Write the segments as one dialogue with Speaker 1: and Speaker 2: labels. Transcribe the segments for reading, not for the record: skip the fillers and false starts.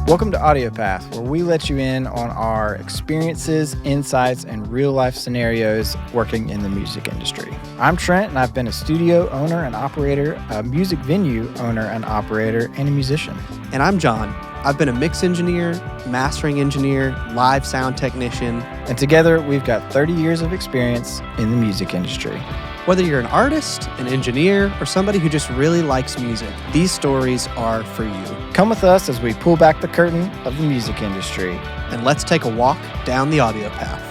Speaker 1: Welcome to Audio Path, where we let you in on our experiences, insights, and real-life scenarios working in the music industry. I'm Trent, and I've been a studio owner and operator, a music venue owner and operator, and a musician.
Speaker 2: And I'm John. I've been a mix engineer, mastering engineer, live sound technician.
Speaker 1: And together, we've got 30 years of experience in the music industry.
Speaker 2: Whether you're an artist, an engineer, or somebody who just really likes music, these stories are for you.
Speaker 1: Come with us as we pull back the curtain of the music industry.
Speaker 2: And let's take a walk down the audio path.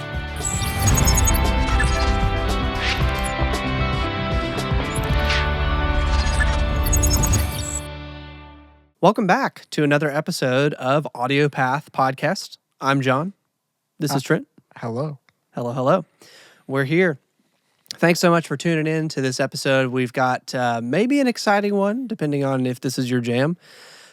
Speaker 2: Welcome back to another episode of Audio Path Podcast. I'm John. This is Trent.
Speaker 1: Hello.
Speaker 2: Hello. We're here. Thanks so much for tuning in to this episode. We've got maybe an exciting one, depending on if this is your jam,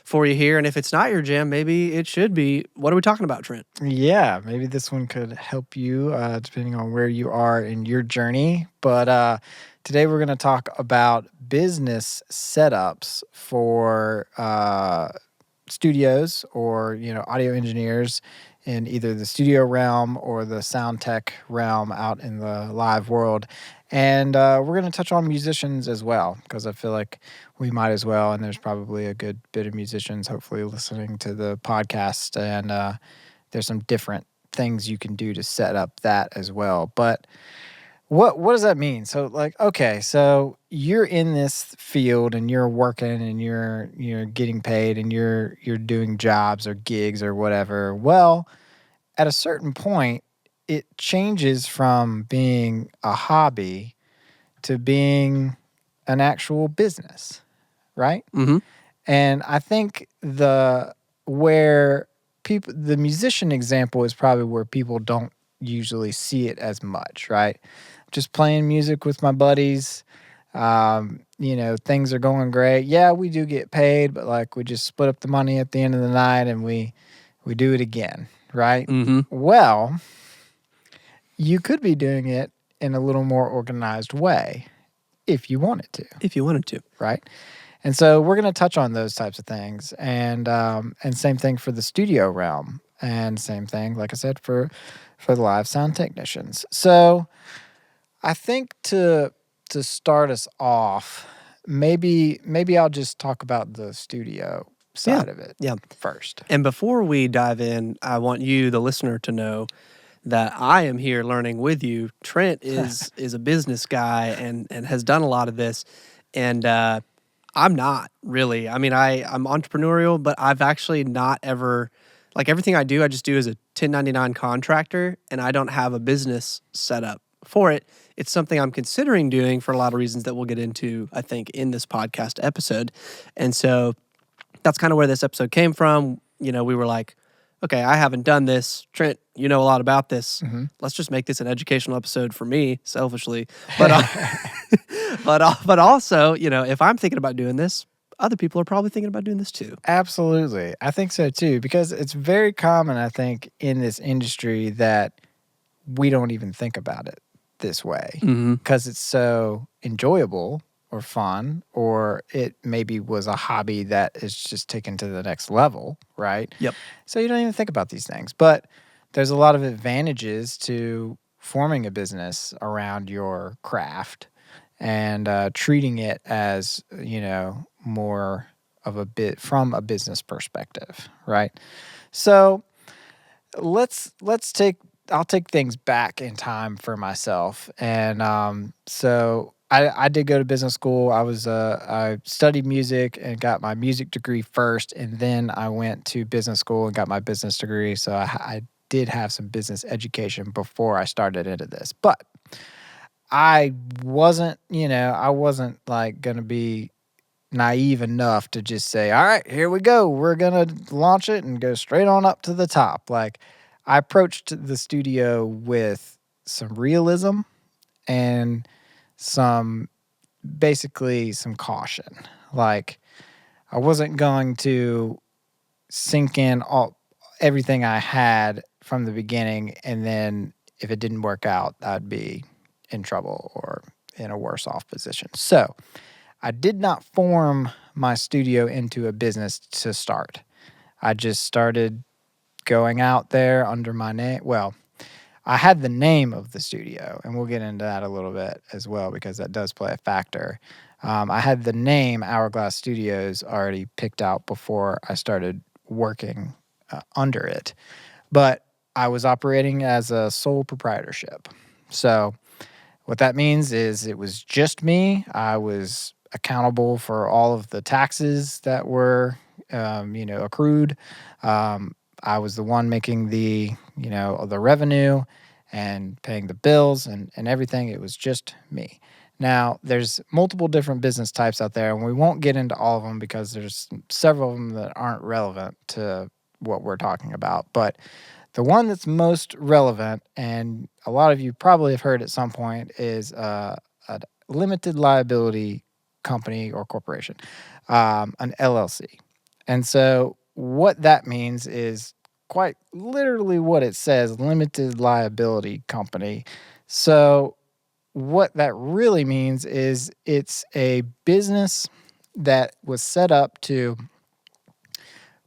Speaker 2: for you here. And if it's not your jam, maybe it should be. What are we talking about, Trent?
Speaker 1: Yeah, maybe this one could help you, depending on where you are in your journey. But today we're going to talk about business setups for studios or, audio engineers in either the studio realm or the sound tech realm out in the live world. And we're going to touch on musicians as well, because I feel like we might as well. And there's probably a good bit of musicians hopefully listening to the podcast. And there's some different things you can do to set up that as well. But what does that mean? So so you're in this field and you're working and you're getting paid and you're doing jobs or gigs or whatever. Well, at a certain point, it changes from being a hobby to being an actual business, right?
Speaker 2: Mm-hmm.
Speaker 1: And I think the musician example is probably where people don't usually see it as much, right? Just playing music with my buddies, things are going great. Yeah, we do get paid, but we just split up the money at the end of the night and we do it again, right?
Speaker 2: Mm-hmm.
Speaker 1: Well, you could be doing it in a little more organized way if you wanted to. Right? And so we're going to touch on those types of things, and same thing for the studio realm, and same thing, like I said, for the live sound technicians. So I think to start us off, maybe I'll just talk about the studio side of it first.
Speaker 2: And before we dive in, I want you, the listener, to know that I am here learning with you. Trent is a business guy and has done a lot of this, and I'm not really. I mean, I'm entrepreneurial, but I've actually not ever, everything I do, I just do as a 1099 contractor, and I don't have a business set up for it. It's something I'm considering doing for a lot of reasons that we'll get into, I think, in this podcast episode. And so that's kind of where this episode came from. We were like, okay, I haven't done this. Trent, you know a lot about this.
Speaker 1: Mm-hmm.
Speaker 2: Let's just make this an educational episode for me, selfishly. But but also, if I'm thinking about doing this, other people are probably thinking about doing this too.
Speaker 1: Absolutely. I think so too, because it's very common, I think, in this industry that we don't even think about it this way because it's so enjoyable or fun, or it maybe was a hobby that is just taken to the next level, right?
Speaker 2: Yep.
Speaker 1: So you don't even think about these things. But there's a lot of advantages to forming a business around your craft and treating it as, more of a bit from a business perspective, right? So I'll take things back in time for myself. And so I did go to business school. I studied music and got my music degree first, and then I went to business school and got my business degree. So I did have some business education before I started into this. But I wasn't going to be naive enough to just say, all right, here we go. We're going to launch it and go straight on up to the top. I approached the studio with some realism and some caution. I wasn't going to sink in everything I had from the beginning, and then if it didn't work out, I'd be in trouble or in a worse off position. So I did not form my studio into a business to start. I just started going out there under my name. Well, I had the name of the studio, and we'll get into that a little bit as well because that does play a factor. I had the name Hourglass Studios already picked out before I started working under it, but I was operating as a sole proprietorship. So what that means is it was just me. I was accountable for all of the taxes that were, accrued. I was the one making the revenue and paying the bills and everything. It was just me. Now, there's multiple different business types out there, and we won't get into all of them because there's several of them that aren't relevant to what we're talking about. But the one that's most relevant, and a lot of you probably have heard at some point, is a limited liability company or corporation, an LLC. And so, what that means is quite literally what it says, limited liability company. So, what that really means is it's a business that was set up to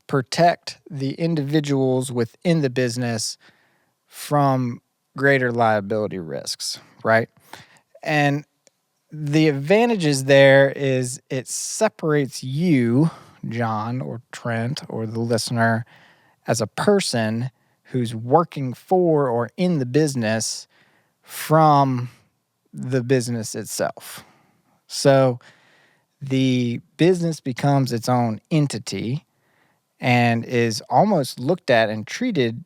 Speaker 1: protect the individuals within the business from greater liability risks, right? And the advantages there is it separates you, John or Trent or the listener, as a person who's working for or in the business from the business itself. So the business becomes its own entity and is almost looked at and treated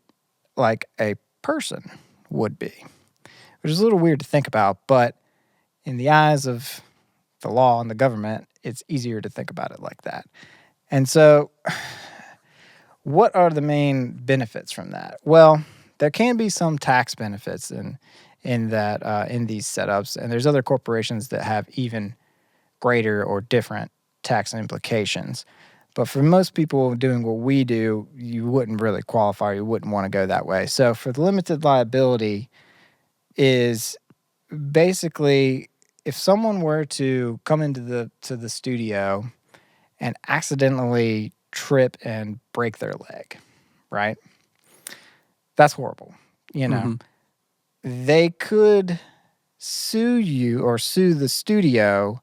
Speaker 1: like a person would be, which is a little weird to think about, but in the eyes of the law and the government, it's easier to think about it like that. And so, what are the main benefits from that? Well, there can be some tax benefits in these setups, and there's other corporations that have even greater or different tax implications. But for most people doing what we do, you wouldn't really qualify. You wouldn't want to go that way. So for the limited liability is basically if someone were to come into the studio and accidentally trip and break their leg, right? That's horrible. You know, they could sue you or sue the studio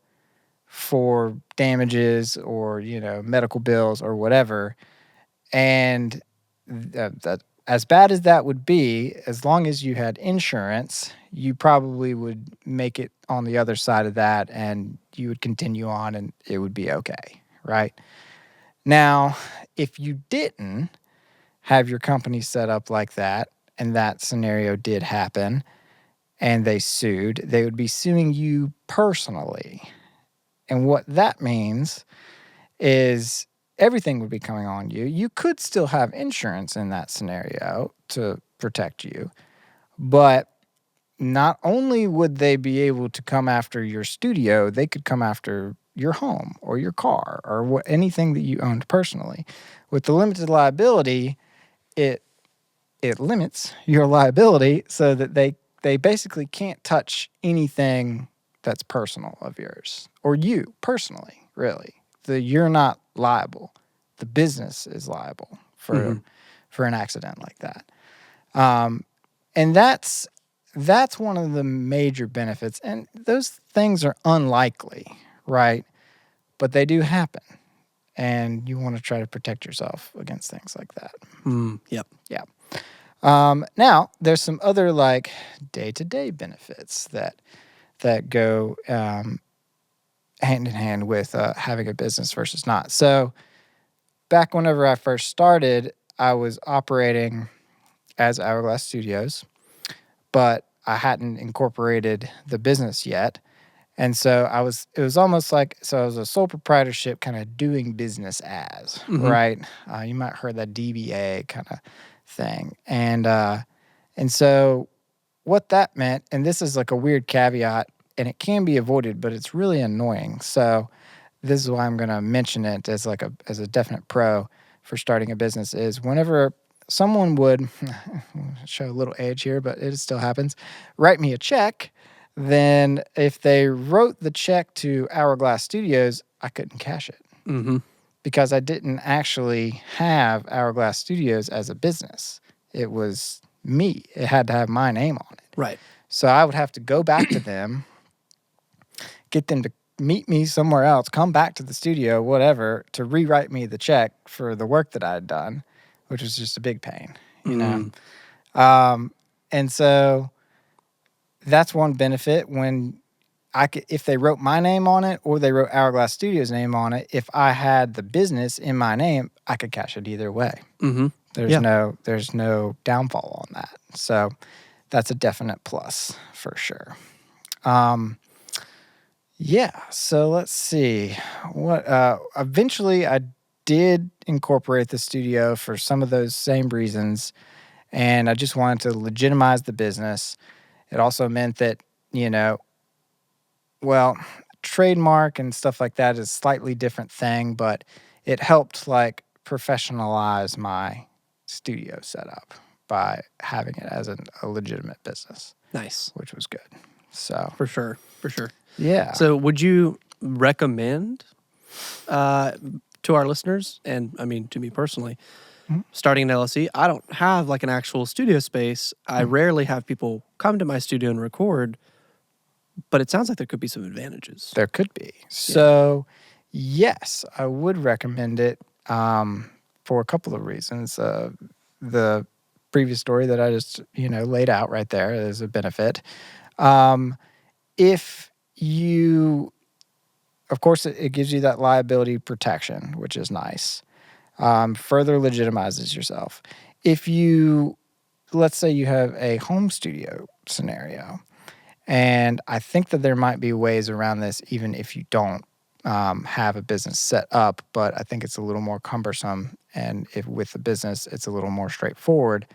Speaker 1: for damages or medical bills or whatever, and that as bad as that would be, as long as you had insurance, you probably would make it on the other side of that, and you would continue on, and it would be okay, right? Now, if you didn't have your company set up like that, and that scenario did happen, and they sued, they would be suing you personally. And what that means is everything would be coming on you. You could still have insurance in that scenario to protect you, but not only would they be able to come after your studio, they could come after your home or your car or anything that you owned personally. With the limited liability, it limits your liability so that they basically can't touch anything that's personal of yours or you personally, really. You're not liable. The business is liable for an accident like that. And that's one of the major benefits. And those things are unlikely, right? But they do happen. And you want to try to protect yourself against things like that.
Speaker 2: Yep.
Speaker 1: Yeah. Now, there's some other like day-to-day benefits that go hand in hand with having a business versus not. So back whenever I first started, I was operating as Hourglass Studios, but I hadn't incorporated the business yet. And so it was almost like, so I was a sole proprietorship kind of doing business as, right? You might have heard that DBA kind of thing. And so what that meant, and this is like a weird caveat, and it can be avoided, but it's really annoying. So this is why I'm going to mention it as as a definite pro for starting a business is whenever someone would show a little age here, but it still happens, write me a check, then if they wrote the check to Hourglass Studios, I couldn't cash it because I didn't actually have Hourglass Studios as a business. It was me. It had to have my name on it.
Speaker 2: Right.
Speaker 1: So I would have to go back to them, get them to meet me somewhere else, come back to the studio, whatever, to rewrite me the check for the work that I had done, which was just a big pain, you know?
Speaker 2: Mm.
Speaker 1: And so that's one benefit when if they wrote my name on it or they wrote Hourglass Studios' name on it, if I had the business in my name, I could cash it either way.
Speaker 2: Mm-hmm.
Speaker 1: There's no downfall on that. So that's a definite plus for sure. Yeah, so let's see. What eventually I did incorporate the studio for some of those same reasons, and I just wanted to legitimize the business. It also meant that, you know, well, trademark and stuff like that is a slightly different thing, but it helped like professionalize my studio setup by having it as a legitimate business,
Speaker 2: Nice.
Speaker 1: which was good. So,
Speaker 2: For sure. For sure.
Speaker 1: yeah.
Speaker 2: So would you recommend to our listeners, and I mean to me personally,
Speaker 1: Mhm.
Speaker 2: starting an LLC? I don't have like an actual studio space. I rarely have people come to my studio and record, but it sounds like there could be some advantages.
Speaker 1: There could be. So, yes, I would recommend it for a couple of reasons. The previous story that I just, laid out right there is a benefit. If you, of course, it gives you that liability protection, which is nice. Further legitimizes yourself. If you, let's say you have a home studio scenario, and I think that there might be ways around this even if you don't have a business set up, but I think it's a little more cumbersome. And if with the business, it's a little more straightforward.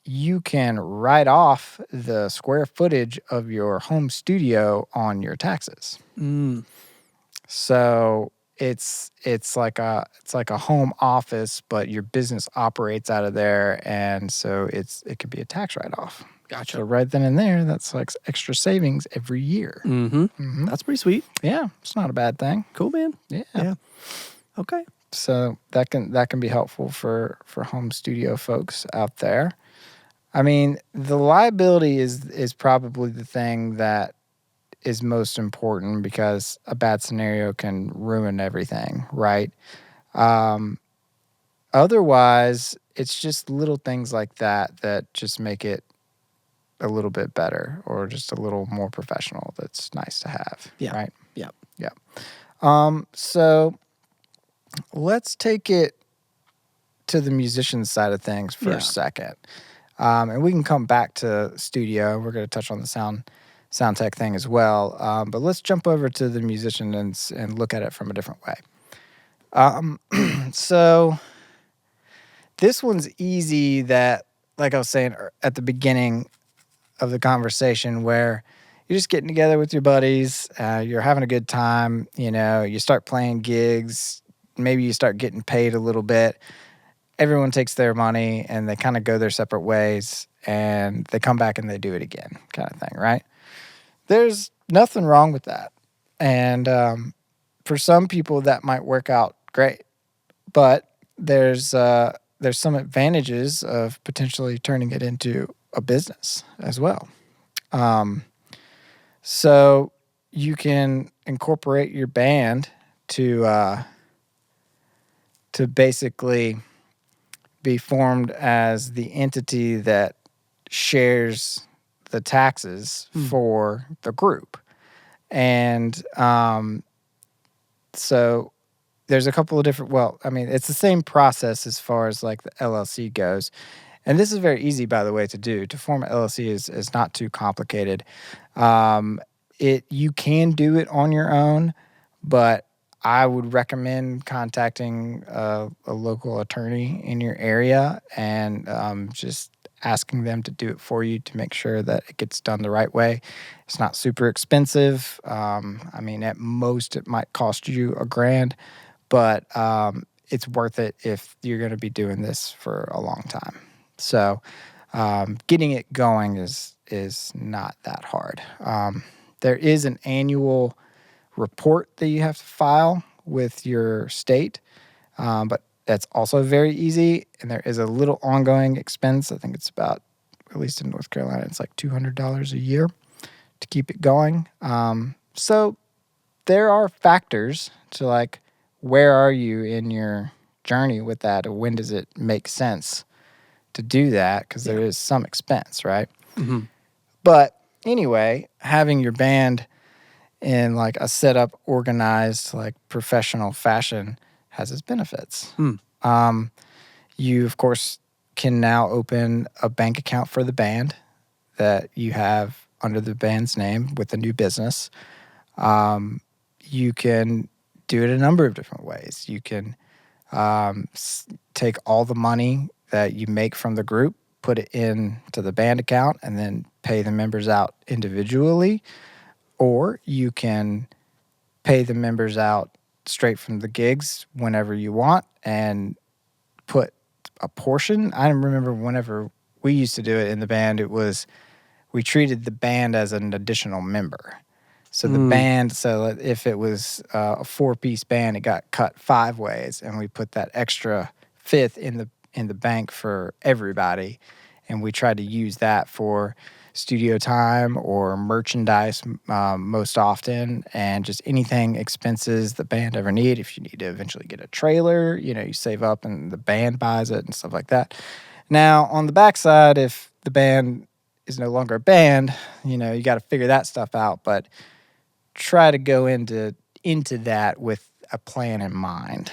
Speaker 1: You can write off the square footage of your home studio on your taxes.
Speaker 2: Mm.
Speaker 1: So it's like a home office, but your business operates out of there, and so it could be a tax write off.
Speaker 2: Gotcha.
Speaker 1: So right then and there, that's like extra savings every year.
Speaker 2: Mm-hmm. That's pretty sweet.
Speaker 1: Yeah, it's not a bad thing.
Speaker 2: Cool, man.
Speaker 1: Yeah.
Speaker 2: Okay.
Speaker 1: So that can be helpful for home studio folks out there. I mean, the liability is probably the thing that is most important because a bad scenario can ruin everything, right? Otherwise, it's just little things like that just make it a little bit better or just a little more professional. That's nice to have,
Speaker 2: Yeah.
Speaker 1: right?
Speaker 2: Yeah.
Speaker 1: Yeah. So let's take it to the musician side of things for
Speaker 2: Yeah.
Speaker 1: a second. And we can come back to studio. We're going to touch on the sound tech thing as well. But let's jump over to the musician and look at it from a different way. So this one's easy that, like I was saying at the beginning of the conversation, where you're just getting together with your buddies, you're having a good time, you start playing gigs, maybe you start getting paid a little bit. Everyone takes their money and they kind of go their separate ways and they come back and they do it again, kind of thing, right? There's nothing wrong with that. And for some people that might work out great, but there's some advantages of potentially turning it into a business as well. So you can incorporate your band to basically be formed as the entity that shares the taxes for the group. And so there's a couple of different, it's the same process as far as like the LLC goes. And this is very easy, by the way, to do. To form an LLC is not too complicated. You can do it on your own, but I would recommend contacting a local attorney in your area and just asking them to do it for you to make sure that it gets done the right way. It's not super expensive. At most it might cost you $1,000, but it's worth it if you're going to be doing this for a long time. So getting it going is not that hard. There is an annual report that you have to file with your state, but that's also very easy. And there is a little ongoing expense. I think it's about, at least in North Carolina, it's like $200 a year to keep it going. So there are factors to like, where are you in your journey with that, or when does it make sense to do that? Because there is some expense, right?
Speaker 2: Mm-hmm.
Speaker 1: But anyway, having your band in like a setup, organized, like professional fashion has its benefits. You, of course, can now open a bank account for the band that you have under the band's name with a new business. You can do it a number of different ways. You can take all the money that you make from the group, put it into the band account, and then pay the members out individually. Or you can pay the members out straight from the gigs whenever you want and put a portion. I remember whenever we used to do it in the band, it was we treated the band as an additional member. So the band, so if it was a 4-piece band, it got cut 5 ways, and we put that extra fifth in the bank for everybody, and we tried to use that for studio time or merchandise most often, and just anything expenses the band ever need. If you need to eventually get a trailer, you save up and the band buys it and stuff like that. Now, on the backside, if the band is no longer a band, you got to figure that stuff out, but try to go into that with a plan in mind,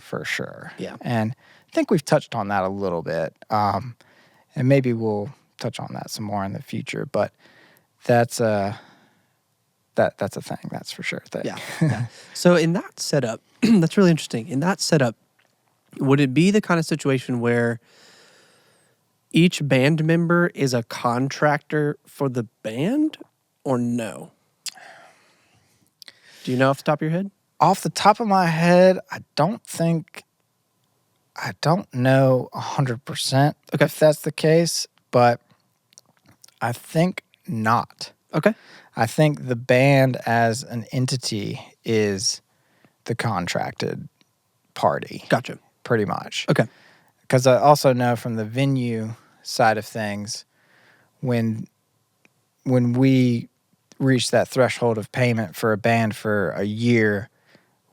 Speaker 1: for sure.
Speaker 2: Yeah.
Speaker 1: And I think we've touched on that a little bit, and maybe we'll touch on that some more in the future. But that's a thing. That's for sure.
Speaker 2: Yeah. So in that setup, that's really interesting. In that setup, would it be the kind of situation where each band member is a contractor for the band, or no? Do you know off the top of your head?
Speaker 1: Off the top of my head, I don't know 100% if that's the case, but I think not.
Speaker 2: Okay.
Speaker 1: I think the band as an entity is the contracted party.
Speaker 2: Gotcha.
Speaker 1: Pretty much.
Speaker 2: Okay.
Speaker 1: Because I also know from the venue side of things, when we reach that threshold of payment for a band for a year,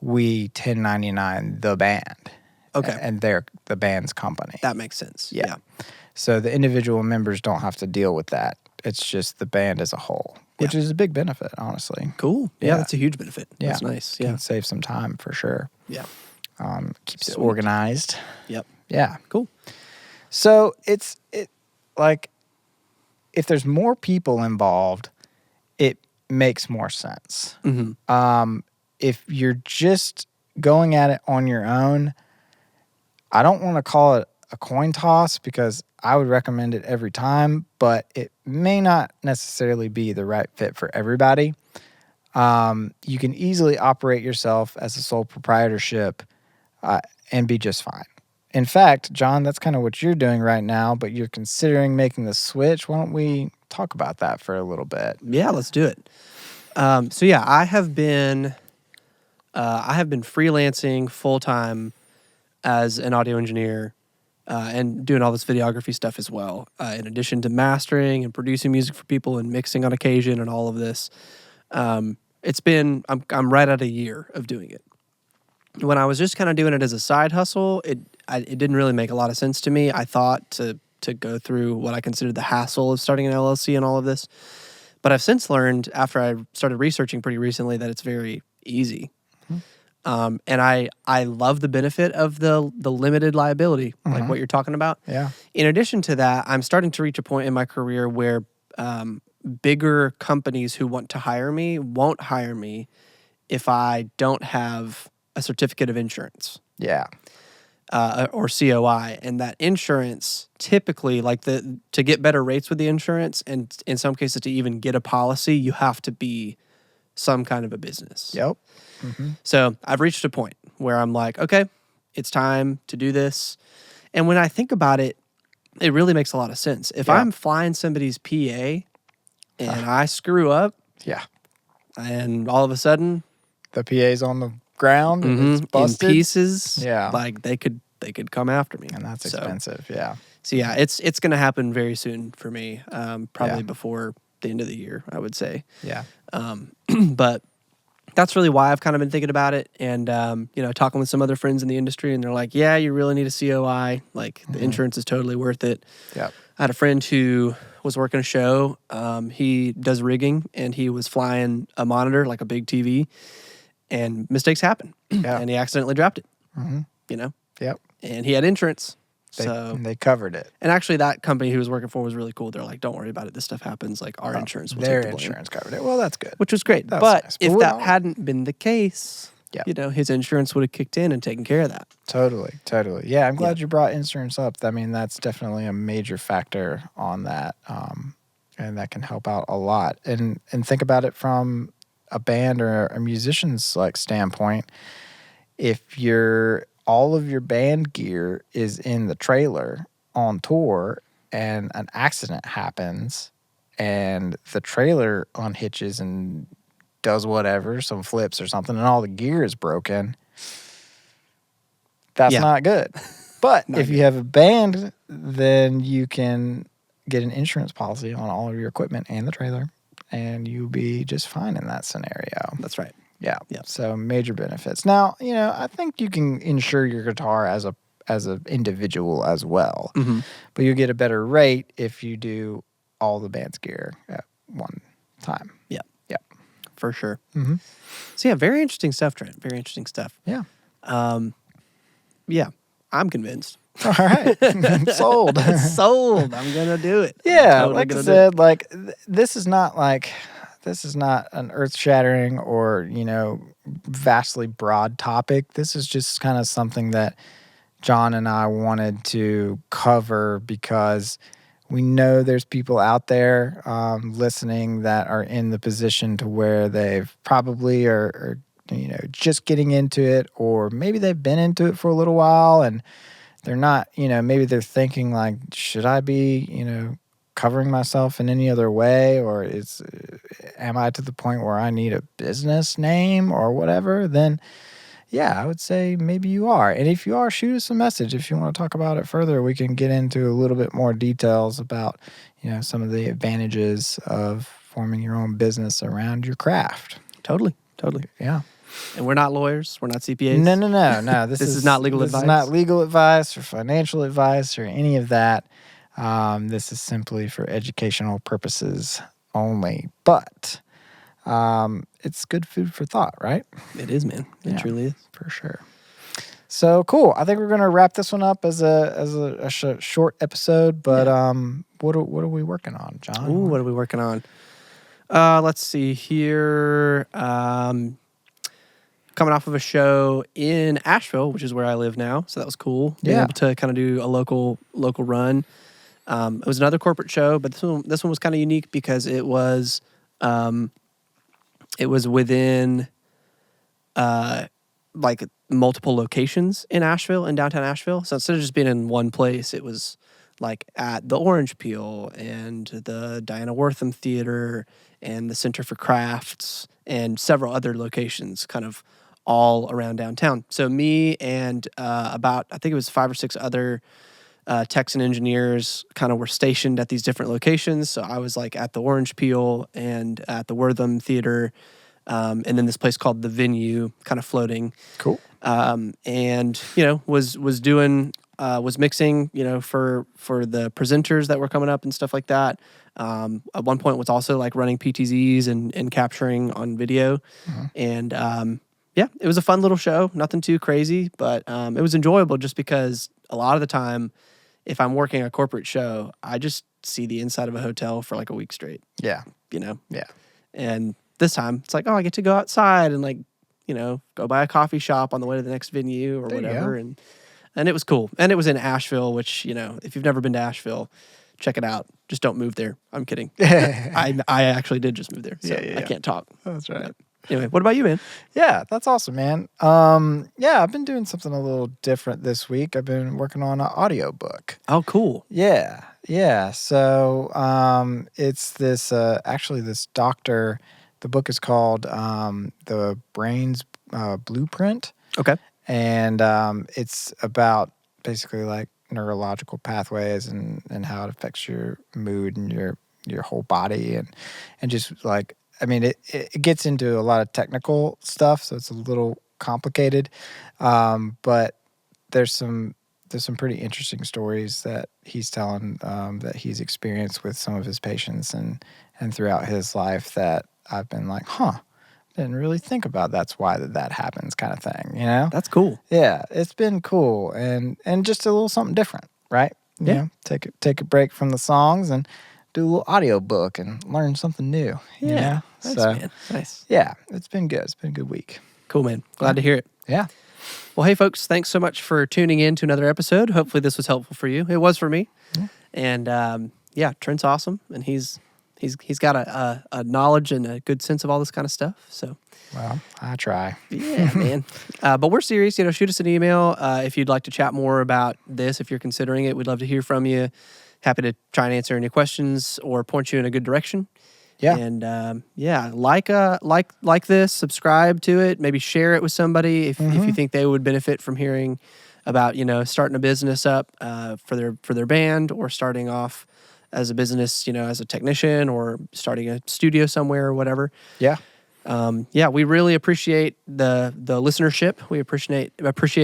Speaker 1: we 1099 the band.
Speaker 2: Okay.
Speaker 1: And they're the band's company.
Speaker 2: That makes sense.
Speaker 1: Yeah. So the individual members don't have to deal with that. It's just the band as a whole, which is a big benefit, honestly.
Speaker 2: Cool. Yeah, that's a huge benefit.
Speaker 1: Yeah.
Speaker 2: That's nice. Yeah.
Speaker 1: Can save some time for sure.
Speaker 2: Yeah.
Speaker 1: Keeps it organized.
Speaker 2: Yep.
Speaker 1: Yeah.
Speaker 2: Cool.
Speaker 1: So it like if there's more people involved, it makes more sense. If you're just going at it on your own, I don't want to call it a coin toss because I would recommend it every time, but it may not necessarily be the right fit for everybody. You can easily operate yourself as a sole proprietorship and be just fine. In fact, John, that's kind of what you're doing right now, but you're considering making the switch. Why don't we talk about that for a little bit?
Speaker 2: Yeah, let's do it. So yeah, I have been freelancing full time as an audio engineer and doing all this videography stuff as well. In addition to mastering and producing music for people and mixing on occasion and all of this, I'm right at a year of doing it. When I was just kind of doing it as a side hustle, it didn't really make a lot of sense to me. I thought to go through what I considered the hassle of starting an LLC and all of this. But I've since learned, after I started researching pretty recently, that it's very easy. And I love the benefit of the limited liability, like what you're talking about.
Speaker 1: Yeah.
Speaker 2: In addition to that, I'm starting to reach a point in my career where bigger companies who want to hire me won't hire me if I don't have a certificate of insurance.
Speaker 1: Yeah.
Speaker 2: Or COI, and that insurance typically, to get better rates with the insurance, and in some cases to even get a policy, you have to be some kind of a business.
Speaker 1: Yep.
Speaker 2: So I've reached a point where I'm like, okay, it's time to do this. And when I think about it, it really makes a lot of sense. If I'm flying somebody's PA and I screw up,
Speaker 1: yeah,
Speaker 2: and all of a sudden
Speaker 1: the PA's on the ground and it's
Speaker 2: in
Speaker 1: busted,
Speaker 2: pieces,
Speaker 1: yeah,
Speaker 2: like they could come after me.
Speaker 1: and that's
Speaker 2: So,
Speaker 1: expensive. Yeah,
Speaker 2: so yeah, it's going to happen very soon for me. Probably
Speaker 1: Yeah.
Speaker 2: before the end of the year, I would say.
Speaker 1: yeah,
Speaker 2: But that's really why I've kind of been thinking about it, and talking with some other friends in the industry, and they're like, "Yeah, you really need a COI. Like the insurance is totally worth it."
Speaker 1: yeah,
Speaker 2: I had a friend who was working a show. He does rigging, and he was flying a monitor, like a big TV, and mistakes happen,
Speaker 1: yeah.
Speaker 2: and he accidentally dropped it.
Speaker 1: hmm
Speaker 2: You know,
Speaker 1: Yep.
Speaker 2: and he had insurance.
Speaker 1: They
Speaker 2: So,
Speaker 1: they covered it.
Speaker 2: and actually, that company he was working for was really cool. They're like, "Don't worry about it. This stuff happens. Like our insurance will
Speaker 1: Their
Speaker 2: take the blame,"
Speaker 1: insurance covered it. Well, that's good.
Speaker 2: which was great.
Speaker 1: That's
Speaker 2: But
Speaker 1: nice.
Speaker 2: if
Speaker 1: But
Speaker 2: that
Speaker 1: well,
Speaker 2: hadn't been the case,
Speaker 1: Yeah.
Speaker 2: his insurance would have kicked in and taken care of that.
Speaker 1: Totally. Yeah, I'm glad you brought insurance up. I mean, that's definitely a major factor on that, and that can help out a lot. And think about it from a band or a musician's like standpoint. If all of your band gear is in the trailer on tour, and an accident happens, and the trailer unhitches and does whatever, some flips or something, and all the gear is broken, that's
Speaker 2: Yeah.
Speaker 1: not good. But
Speaker 2: Not
Speaker 1: if you have a band, then you can get an insurance policy on all of your equipment and the trailer, and you'll be just fine in that scenario.
Speaker 2: That's right.
Speaker 1: Yeah.
Speaker 2: Yeah.
Speaker 1: So major benefits. Now, I think you can insure your guitar as an individual as well, but you get a better rate if you do all the band's gear at one time.
Speaker 2: Yeah.
Speaker 1: Yeah.
Speaker 2: For sure.
Speaker 1: Mm-hmm.
Speaker 2: So yeah, very interesting stuff, Trent. Very interesting stuff.
Speaker 1: Yeah.
Speaker 2: Yeah, I'm convinced.
Speaker 1: All right. Sold.
Speaker 2: Sold. I'm gonna do it. I'm
Speaker 1: Yeah,
Speaker 2: totally
Speaker 1: like I
Speaker 2: gonna do it.
Speaker 1: said, this is not an earth-shattering or vastly broad topic. This is just kind of something that John and I wanted to cover because we know there's people out there listening that are in the position to where they've probably are just getting into it, or maybe they've been into it for a little while and they're not, maybe they're thinking like, should I be, covering myself in any other way, or am I to the point where I need a business name or whatever? Then yeah, I would say maybe you are. And if you are, shoot us a message. If you want to talk about it further, we can get into a little bit more details about, some of the advantages of forming your own business around your craft.
Speaker 2: Totally.
Speaker 1: Yeah.
Speaker 2: And we're not lawyers. We're not CPAs.
Speaker 1: No.
Speaker 2: This is not legal advice.
Speaker 1: This is not legal advice or financial advice or any of that. This is simply for educational purposes only. But it's good food for thought, right?
Speaker 2: It is, man. It truly is.
Speaker 1: For sure. So cool. I think we're gonna wrap this one up as a short episode. But what are we working on, John?
Speaker 2: Ooh, what are we working on? Let's see here. Coming off of a show in Asheville, which is where I live now, so that was cool. Being
Speaker 1: Yeah.
Speaker 2: able to kind of do a local run. It was another corporate show, but this one was kind of unique because it was within like multiple locations in Asheville, in downtown Asheville. So instead of just being in one place, it was like at the Orange Peel and the Diana Wortham Theater and the Center for Crafts and several other locations kind of all around downtown. So me and I think it was 5 or 6 other techs and engineers kind of were stationed at these different locations. So I was like at the Orange Peel and at the Wortham Theater, and then this place called The Venue, kind of floating.
Speaker 1: Cool.
Speaker 2: And was mixing, for the presenters that were coming up and stuff like that. At one point was also like running PTZs and capturing on video. And it was a fun little show, nothing too crazy, but it was enjoyable just because a lot of the time, if I'm working a corporate show, I just see the inside of a hotel for like a week straight.
Speaker 1: Yeah.
Speaker 2: Yeah. And this time it's like, oh, I get to go outside and like, go by a coffee shop on the way to the next venue or
Speaker 1: There you
Speaker 2: whatever.
Speaker 1: go.
Speaker 2: And it was cool. And it was in Asheville, which, if you've never been to Asheville, check it out. Just don't move there. I'm kidding. I actually did just move there, so
Speaker 1: Yeah.
Speaker 2: I can't talk.
Speaker 1: That's right.
Speaker 2: Anyway, what about you, man?
Speaker 1: Yeah, that's awesome, man. I've been doing something a little different this week. I've been working on an audiobook.
Speaker 2: Oh, cool.
Speaker 1: Yeah. So it's this actually this doctor The book is called The Brain's Blueprint.
Speaker 2: Okay.
Speaker 1: And it's about basically like neurological pathways and how it affects your mood and your whole body and just like, I mean, it gets into a lot of technical stuff, so it's a little complicated, but there's some pretty interesting stories that he's telling, that he's experienced with some of his patients and throughout his life that I've been like, didn't really think about that's why that happens, kind of thing, you know?
Speaker 2: That's cool.
Speaker 1: Yeah, it's been cool and just a little something different, right? You
Speaker 2: Yeah.
Speaker 1: know, take a break from the songs and do a little audio book and learn something new, you
Speaker 2: Yeah.
Speaker 1: know?
Speaker 2: Nice,
Speaker 1: So,
Speaker 2: man. Nice.
Speaker 1: yeah, it's been good. It's been a good week.
Speaker 2: Cool, man. Glad to hear it.
Speaker 1: Yeah.
Speaker 2: Well, hey, folks, thanks so much for tuning in to another episode. Hopefully this was helpful for you. It was for me.
Speaker 1: Yeah.
Speaker 2: And yeah, Trent's awesome, and he's got a knowledge and a good sense of all this kind of stuff. So,
Speaker 1: Well, I try.
Speaker 2: yeah, man. But we're serious. Shoot us an email if you'd like to chat more about this. If you're considering it, we'd love to hear from you. Happy to try and answer any questions or point you in a good direction.
Speaker 1: Yeah.
Speaker 2: And yeah, like this, subscribe to it, maybe share it with somebody if you think they would benefit from hearing about starting a business up for their band, or starting off as a business, as a technician, or starting a studio somewhere or whatever.
Speaker 1: Yeah.
Speaker 2: Yeah, we really appreciate the listenership. We appreciate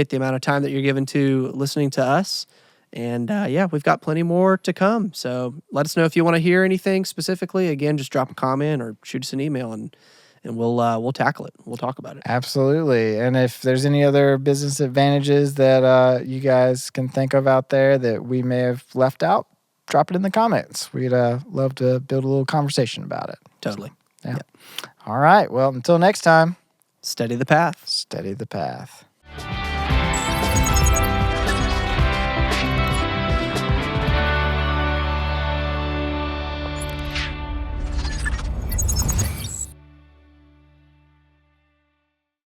Speaker 2: the amount of time that you're given to listening to us. And yeah, we've got plenty more to come. So let us know if you want to hear anything specifically. Again, just drop a comment or shoot us an email, and we'll tackle it. We'll talk about it.
Speaker 1: Absolutely. And if there's any other business advantages that you guys can think of out there that we may have left out, drop it in the comments. We'd love to build a little conversation about it.
Speaker 2: Totally.
Speaker 1: So, yeah. All right. Well, until next time,
Speaker 2: Steady the path.
Speaker 1: steady the path.